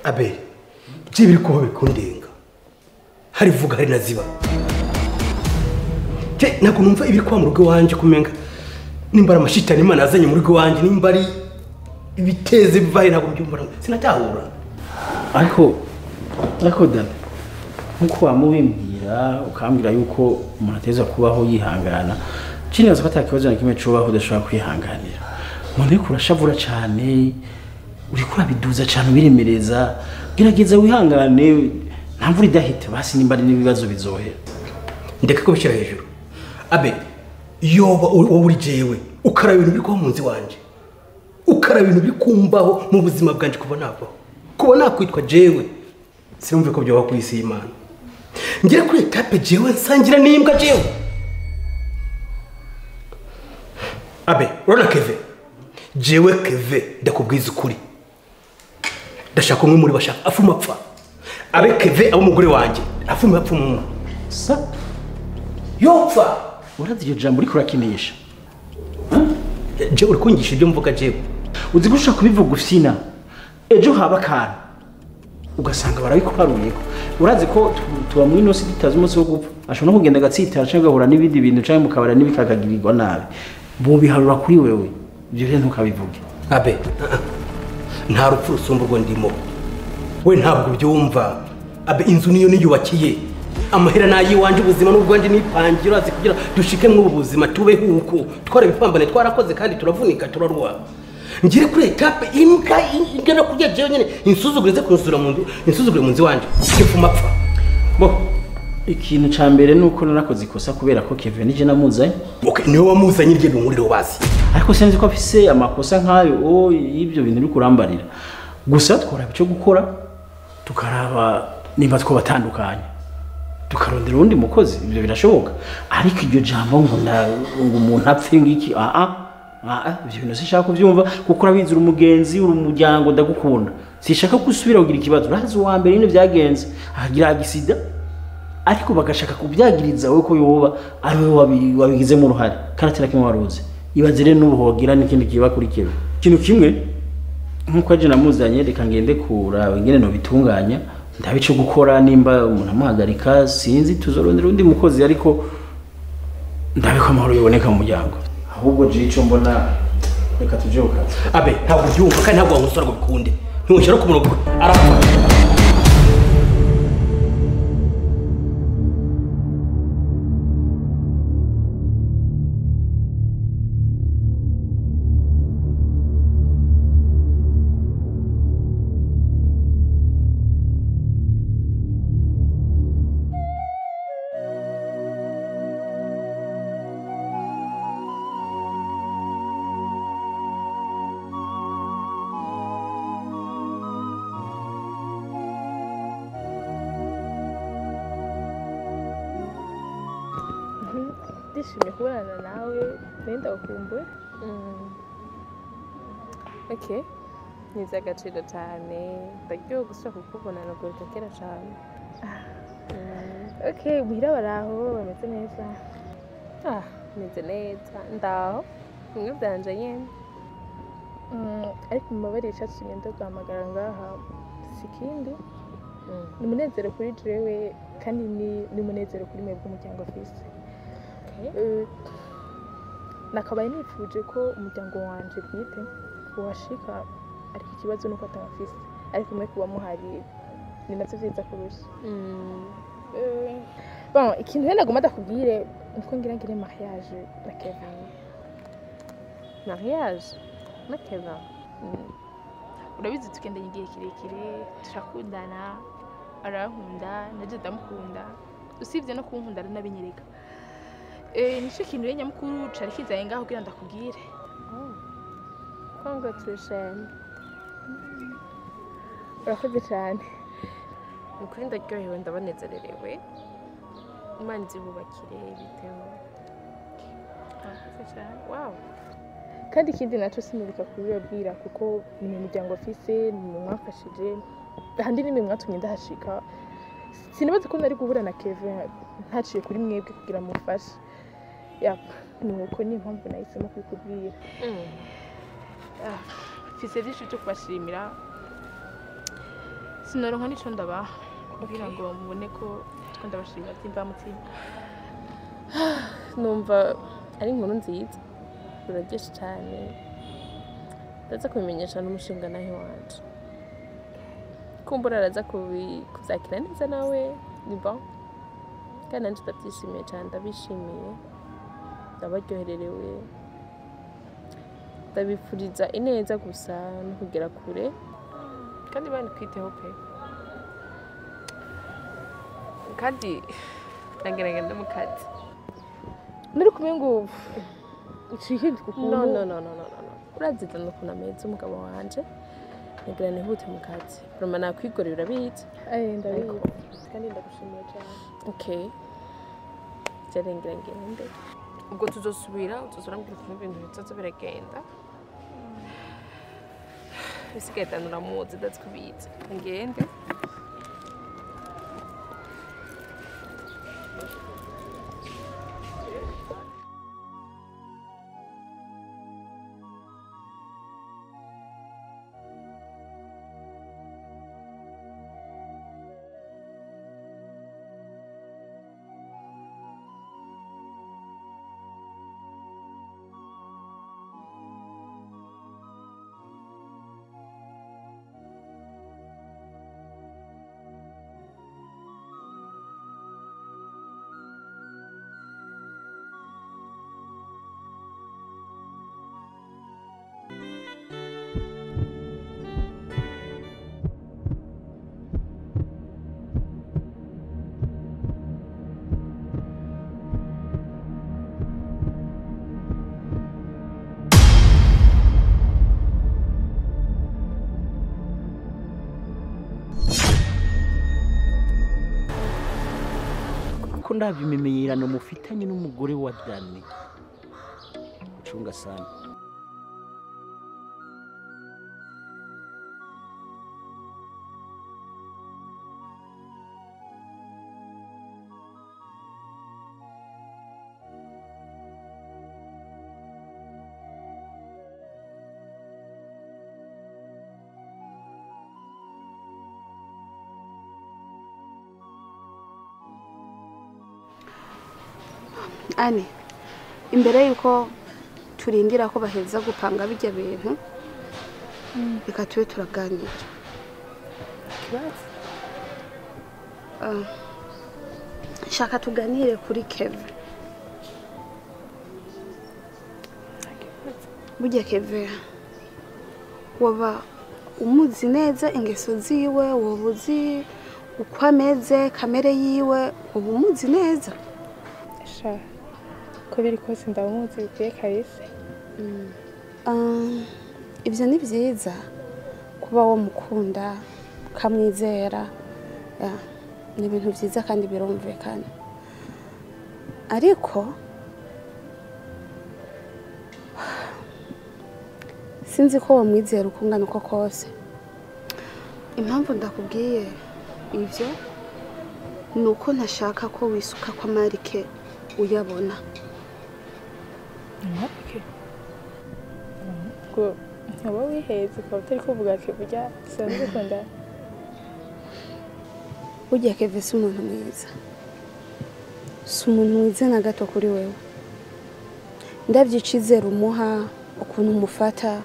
abe biri kuba bikundenga hari vuga hari naziba nako numva ibiri kwa mu rugo wanje kumenga nimba amashitani Imana azanye mu rugo wanje nimba ari ibiteze bivaye nako byumva sinatahura ariko dada nkuko wamubimbwira ukambwira yuko umuntu ateza kubaho yihangana cini nazo kibazo na kimwe cubaho udashobora kwihanganira umuntu ariko urashavura cyane uri kurabiduza cyane ubiremereza gerageza wihangane nta mvura idahita basi nimba ari n'ibibazo bizohera ndeke ko bishyira hejuru abe yoba uri jewe ukaraba ibintu biri kuba mu nzi wanje ukaraba ibintu biri kumbaho mu buzima bwanje kuba nakwitwa jewe sinumve ko byoba ku isi y'Imana ngira kuri etape jewe nsangira n'imbwa jewe abe urona Keve jewe Keve ndakubwiza ukuri ndashaka umwe muri bashaka afuma apfa abe Keve abo mugore wanje afuma apfa mu sa yopfa urazi iyo jambo uri kurakinisha jewe uri kungisha ibyo mvuga jewe uzi gusha kubivuga ufina ejo haba kana ugasanga barabikuharuyeko urazi ko tuba muri no sitazi umunsi wo gupfa ashobora no kugenda gatsitara cyangwa gahura n'ibindi bintu cyangwa mukabara n'ibikagagirirwa nabi bo biharura kuri wewe ibyo rero ntukabivuge abe nta rupfu rusumburwa ndimo we ntabwo byumva abe inzu niyo niyubakiye amahera nayi wanje ubuzima n'ubwanje nipangira azi kugira dushike mu buzima tube huko tware bipambane twarakoze kandi turavunika turarwa ngire kuri etape imbwa ingana kurya jewe nyene insuzugurize kunsura mu nzu insuzugure mu nzi wanje kifuma apfa bo ikintu ca mbere nuko narakoze ikosa kubera ko Kevin nije namuzanye okay niwe wamuzanye irye rumuriro basi ariko sinzi ko afise amakosa nkayo y'ibyo bintu uri kurambarira gusa twora bico gukora tukaraba nimba two batandukanye tukarondera undi mukozi ibyo birashoboka ariko iryo jambo ngo umuntu apfe ngiki ibyo bintu sishaka kuvyumva kuko urabizi umugenzi uri umuryango ndagukunda sishaka gusubira kugira ikibazo urazi wa mbere nyine byagenze ahagira agisida ariko bagashaka kubyagiriza we ko yoba ari we wabigize mu ruhare kandi atari kimwe waruze ibaze rero n'ubuhogira n'ikindi kiba kuri kebe ikintu kimwe nkuko aje namuzanye reka ngende kuraba ingene no bitunganya ndabice gukora nimba umuntu amuhagarika sinzi tuzorondera undi mukozi ariko ndabiko amahoro yoboneka mu muryango ahubwo je ico mbona reka tuje ukaza abe ntabwo byumva kandi ntabwo wangusora ngo bikunde ntushaka kumurogo arapfa ndishimye kubana nawe nenda ukumbuye okay niza agaciro cyane ndaryoha gusa kukubona no gutekera cyane okay muhira baraho bameze neza meze neza ndaho mwe byanje nyene ariko mubabari icatsi ngenda guhamagara ngaha sikindi ni munezero kuri jewe kandi ni munezero kuri mwebwe umuryango afise nakabaye nifuje ko umuryango wanje bwite washika ariko ikibazo nuko atafise ariko mwe kuba muhari ni navyo vyiza kurusha bon ikintu rero nagomba ndakubwire nuko ngire mariage na Kevin mariage na Kevin urabizi tugendanye igihe kirekire turakundana arankunda naje ndamukunda usibye no kunkunda aranabinyereka nico kintu rero nyamukuru cari kizaye ngaho kugira ndakubwire congratulations urakoze cyane ukuri ndaryohewe ndabanezererewe Imana izibubakire bitewe wow kandi ikindi naco sinubika kubibabwira kuko ni mu muryango afise ni mu mwafashije ahandi ni mu mwatumye ndahashika sinibaze ko nari guhura na Kevin ntaciye kuri mwebwe kugira mufashe nuko ni impamvu nahisemo kubikubwira mfise byinshi byo kubashimira sinoronka nico ndabaha kugira ngo mubone ko twenda bashimira byimba mutima. numva ari inkuru nziza biraryoshe cyane ndaza kubimenyesha n'umushinga nawe wanje kumbura araza kubyakira neza nawe ni bon kandi nanjye ndabyishimiye cyane ndabishimiye ndabaryohererewe ndabifuriza ineza gusa no kugera kure kandi bani kwiteho pe kandi nagerageza mu kazi nari kumwe ngo ucike no uraziza no kunameza umugabo wanje nagira nihute mu kazi roma nakwigorera urabizi ndabizi kandi ndagushimiye cyane okay cyarengera ngende ubwo tuzosubira uzorambira ku bintu bizozo biragenda bisigaye tanuramuzi ndatskubizi ngende ko ndabyo imimenyerano mufitanye n'umugore wa Dani ucunga sana Ani imbere yuko turindira ko baheza gupanga bijya bintu reka tube turaganira shaka tuganire kuri Kevin burya Kevin waba umuzi neza ingeso ziwe waba uzi uko ameze kamere yiwe waba umuzi neza ko biri kose ndamuzi bikwiye kahise ibyo ni byiza kuba wamukunda ukamwizera ni ibintu byiza kandi birumvikana ariko sinzi ko wamwizera uko ungana uko kose impamvu ndakubwiye ibyo ni uko ntashaka ko wisuka kwa Marike uyabona Marike ngo nkaba wiheze ukaba utari kuvuga ko burya sinzi ukunda burya Kevin si umuntu mwiza si umuntu mwiza na gato kuri wewe ndabyo icizere umuha ukuntu umufata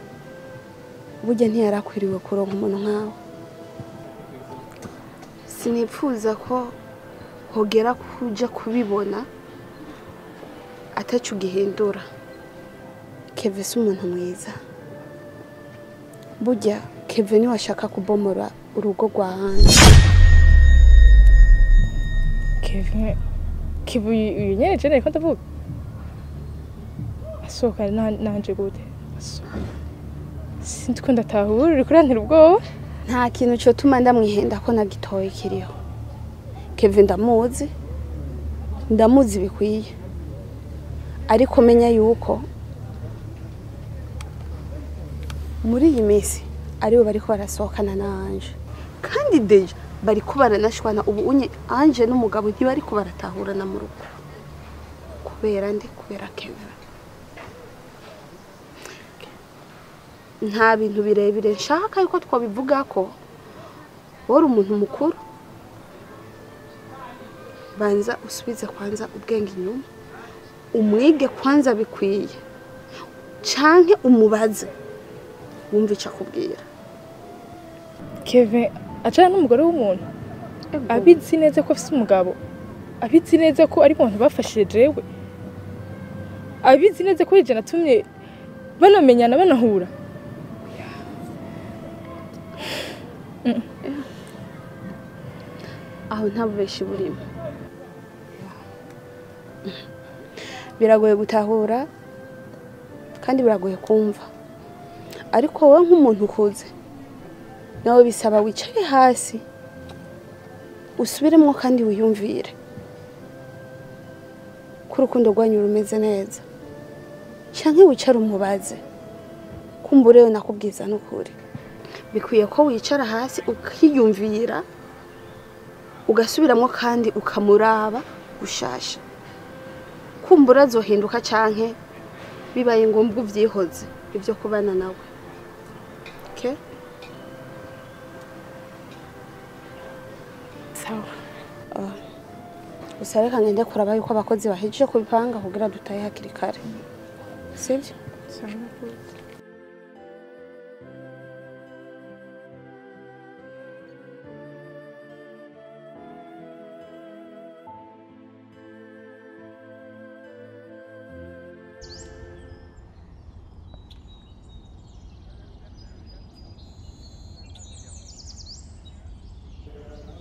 burya ntiyarakwiriwe kuronka umuntu nkawe sinipfuza ko hogera kuja kubibona atacu gihindura Kevin si umuntu mwiza burya Kevin washaka kubomora urugo rwa hanze Kevin uyu nyene je nariko ndavuga asohoka nanje gute sinzi ko ndatahura uri kurantera ubwoba nta kintu cyo tuma ndamwihenda ko nagitoye kiriho Kevin ndamuzi bikwiye ariko menya yuko muri iyi minsi aribo bariko barasohokana na Anje kandi deja bari kubaranashwana ubu unye Anje n'umugabo ntibari kubaratahurana mu rugo kubera Kevin nta bintu birebire nshaka yuko twabivuga ko wowe umuntu mukuru banza usubize kwanza ubwenge inyuma umwige kwanza bikwiye canke umubaze wumve ico akubwira. Kevin acana n'umugore w'umuntu abizi neza ko afite umugabo, abizi neza ko ari umuntu bafashije jewe, abizi neza ko yije natumye banamenyana banahura. Aho nta bubeshi burimo. Biragoye gutahura kandi biragoye kumva, ariko wowe nk'umuntu ukuze nawe bisaba wicare hasi usubiremo kandi wiyumvire ko urukundo rwanyu rumeze neza, canke wicare umubaze kumburewe nakubwiza n'ukuri. Bikwiye ko wicara hasi ukiyumvira ugasubiramo kandi ukamuraba gushasha, kumbura azohinduka canke bibaye ngombwa uvyihoze ibyo kubana nawe. Okay? Sawa. Gusa reka ngende kuraba yuko abakozi bahejeje kubipanga kugira dutahe hakiri kare. Sibyo? Sawa.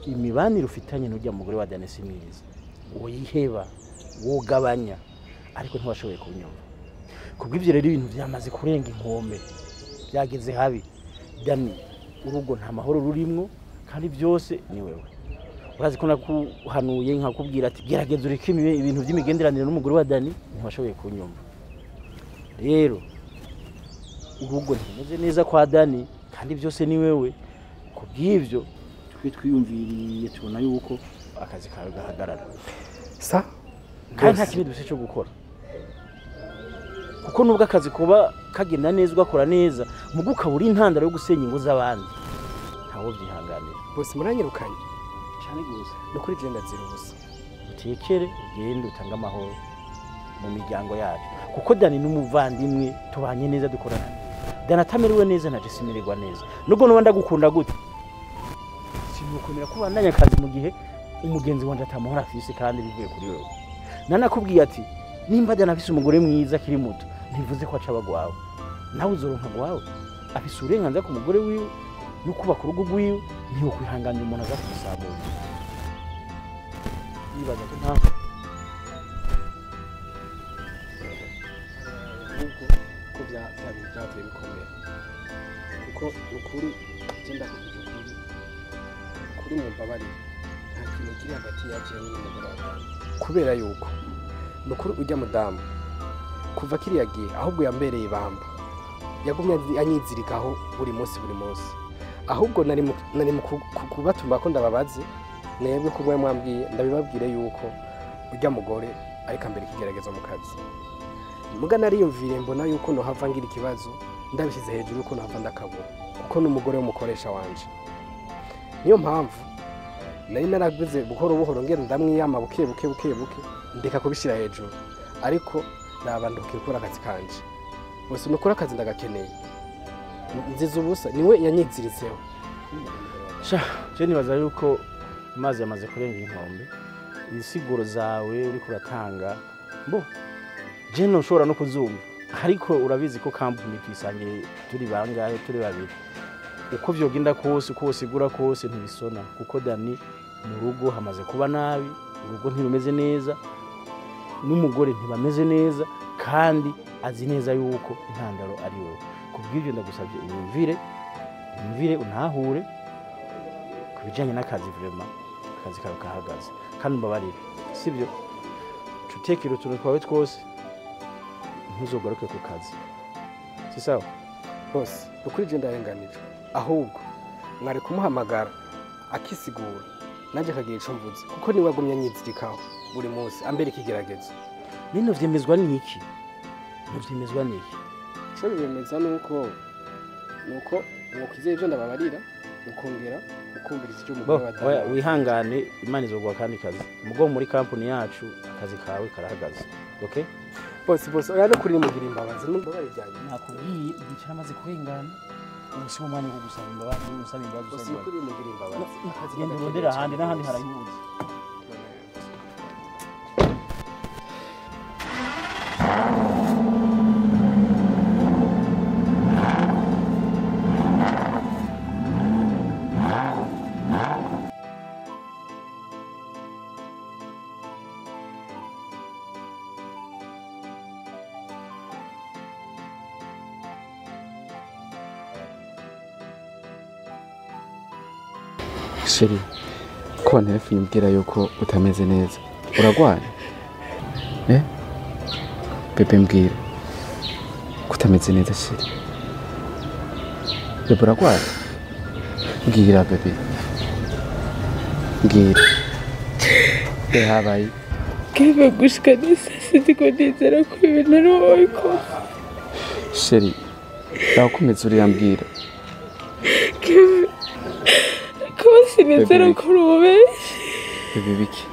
Imibanire ufitanye n'ujya mugore wa Dani si myiza, uyiheba wogabanya, ariko ntiwashoboye kunyumva. Kubw'ivyo rero ibintu byamaze kurenga inkombe, byageze habi. Dani urugo nta mahoro rurimwo, kandi byose ni wewe. Urazi ko nakuhanuye nkakubwira ati gerageza ureke ibintu by'imigenderanire n'umugore wa Dani, ntiwashoboye kunyumva. Rero urugo ntimeze neza kwa Dani, kandi byose ni wewe. Kubw'ivyo twiyumviriye tubona yuko akazi kawe gahagarara. Sa kandi nta kintu dufite cyo gukora, kuko nubwo akazi kuba kagenda neza ugakora neza mugo ukabura intandaro yo gusenya ingo z'abandi, ntawo byihanganira. bose muranyirukanye Cyane gose no kuri genda zira ubusa. utekere ugende utanga amahoro mu miryango yacu, kuko Dani n'umuvandimwe tubanye neza dukorana. Dani atamerewe neza na Jesse mererwa neza, nubwo no ndagukunda gute sinukomera kubandanya akazi mu gihe umugenzi wanje atamahoro afise kandi bivuye kuri wewe. Nanakubwiye ati nimba Dani afise umugore mwiza kiri muto ntivuze ko aca bagwawe, nawe uzoronka gwawe. Afise uburenganzira ku mugore wiwe no kubaka urugo rwiwe, ntiyo kwihanganira umuntu aza kumusabura. Yibaza ko nta ko byateye bikomera, kuko ukuri genda kuri mu mbabari nta kintu kiri hagati yacu n'umugore wawe, kubera yuko nukuri ujya mudamu kuva kiriya gihe ahubwo yambereye ibamba, yagumye anyizirikaho buri munsi, ahubwo nari mu kubatuma ko ndababaze mwebwe kumwe mwambwiye ndabibabwire yuko ujya mugore ariko mbere ikigerageza mu kazi. Muga nariyumvire mbona yuko no hava ngira ikibazo ndabishyize hejuru yuko no hava ndakabura, kuko n'umugore w'umukoresha wanje. Niyo mpamvu nari naraguze buhoro buhoro ngenda ndamwiyama buke ndeka kubishira hejuru, ariko nabandukiye gukora akazi kanje. Bose nukora akazi ndagakeneye, nziza ubusa niwe yanyiziritseho. Je nibaza yuko amazi yamaze kurenga inkombe. Insiguro zawe uri kuratanga mbo je no shora no kuzumva, ariko urabizi ko kampuni twisangiye turi bangahe, turi babiri. Uko vyogenda kose, uko usigura kose ntibisona, kuko Dani mu rugo hamaze kuba nabi, urugo ntirumeze neza, n'umugore ntibameze neza, kandi azi neza yuko intandaro ari wewe. Kubw'ivyo ndagusabye umvire unahure kubijanye n'akazi. Vraiment akazi kawe kahagaze, kandi mbabarire, sibyo? Tutekere utuntu twawe twose, ntuzogaruke ku kazi, si sawa? Bose ukuri je ndarenganije, ahubwo mwari kumuhamagara akisigura naje kagiye ico mvuze, kuko niwe agumye anyizirikaho buri munsi ambere ikigeragezo. Nino vyemezwa n'iki? Cyo bimeza nuko mwokizeye ibyo ndababarira ukongera ukumviriza icyo bo umugore oya wihangane imana izoguha kandi kazi mugo muri kampani yacu akazi kawe karahagaze okay bose oya no kuri mugira imbabazi n'umubare byanjye nakubwiye igice amaze kurengana ubu si umwanya wo gusaba imbabazi bose kuri mugira imbabazi akazi genda urondera ahandi n'ahandi harayuzi sheri ko wanterefone umbwira yuko utameze neza uragwaye bebe mbwira ko utameze neza sheri bebe uragwaye mbwira bebe mbwira be habaye Keve gushika neza sinziko nizera ko ibintu ari wowe kose sheri nakomeza uriyambwira Keve ko sinizera ko uri ubeshyi bebe biki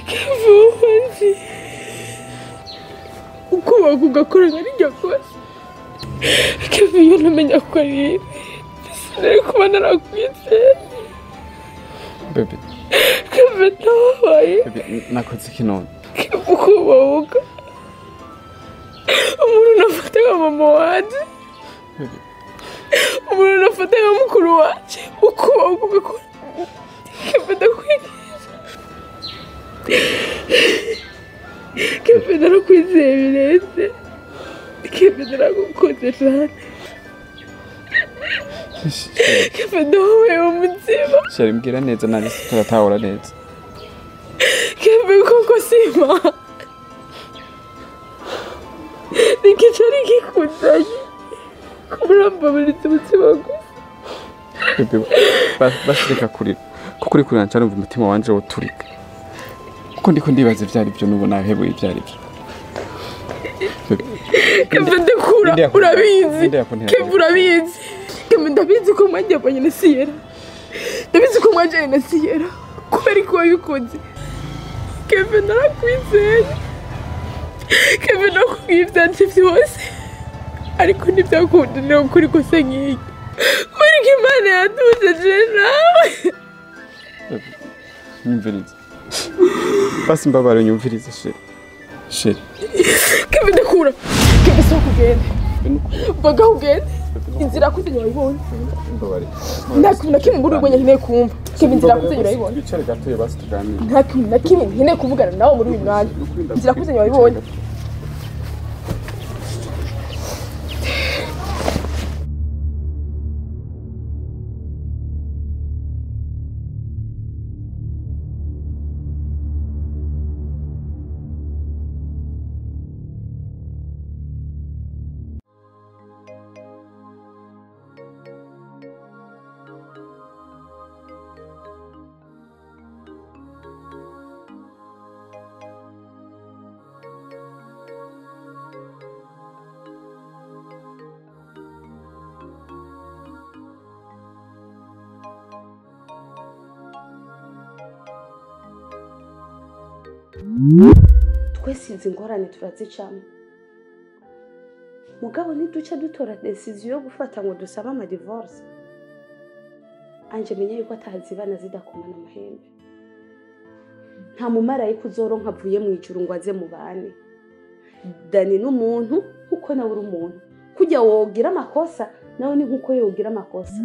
Keve wowe nzi uko ugakora nka rijya kose Keve iyo ntamenya ko ari ibi sinari kuba narakwizeye bebe Keve ntabaye bebe nakoze iki none Keve uko bavuga umuntu nafata nka mama wanje bebe umuntu nafata nka mukuru wanje uko bavuga ko Keve ndakwigiza Keve narakwizeye birenze Keve naragukunze cyane Keve ndahowe umutima sheri mbwira neza nanjye turatahura neza Keve koko sima niki cyari gikundanye kumurambaburiza umutima gusa bebe basireka kurira kuko uri kurira cyane umva umutima wanje woturika kuko ndiko ndibaza ivyari byo nubo nahebuye ivyari byo Keve ndakura urabizi Keve urabizi Keve ndabizi ko mwajyanye na Sierra ndabizi ko mwajyanye na Sierra kubera ko wabikunze Keve narakwizeye Keve nakubwiye ibyanje byose ariko ntibyakundaniye ukuri gusa nk'iki kubera ko Imana yadujeje nawe nyumviriza basi mbabare nyumviriza sheri Keve ndakura Keve sohoka ugende baga ugende inzira kuzenya urayibona nta kintu na kimwe mbura urwenya nkeneye kumva Keve inzira kuzenya urayibona bicare gatoye basi tuganire nta kintu na kimwe nkeneye kuvugana nawe muri uyu mwanya inzira kuzenya urayibona twese izi ngorane turazicamo mugabo ntiduce dutora decision yo gufata ngo dusaba ama divorce anje menye yuko atazibana zidakomana amahembe nta mumarayika uzoronka avuye mu ijuru ngo aze mu bane Dani n'umuntu uko nawe uri umuntu kujya wogira amakosa nawe ni nkuko yogira amakosa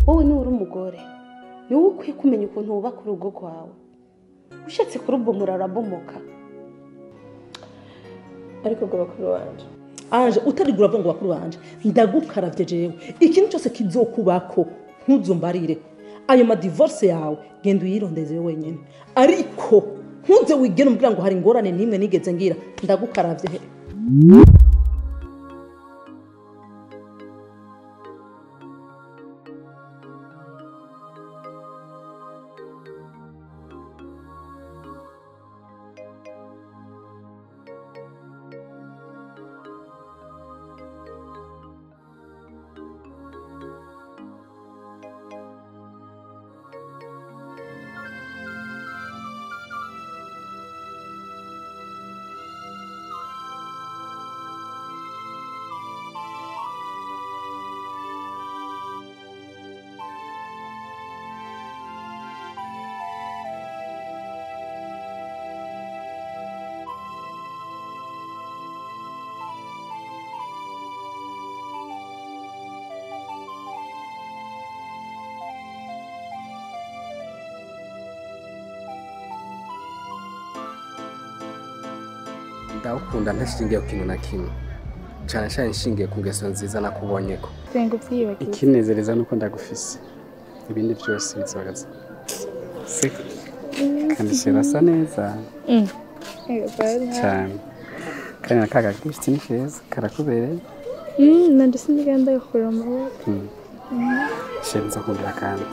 wowe ni uri umugore ni wowe ukwiye kumenya ukuntu wubaka urugo rwawe ushatse kurubomora arabomoka ariko ngo bakuru banje anje utarigura avuga ngo bakuru banje ndagukaravye jewe ikintu cyose kizokubako ntuzumbarire ayo madivorce yawe genda uyirondeze wenyine ariko ntuze wigere umbwira ngo hari ingorane n'imwe nigeze ngira ndagukaravye he ndagukunda ntashingiye ku kintu na kimwe cyane cyane nshingiye ku ngeso nziza nakubonyeko senga ubyibagiwe ikinezereza nuko ndagufise ibindi byose bizogaza seka kandi kirasa neza cyane kandi nakaga gifite ni keza karakubereye nandi sinigenda gukora amaboko shenza kundira kandi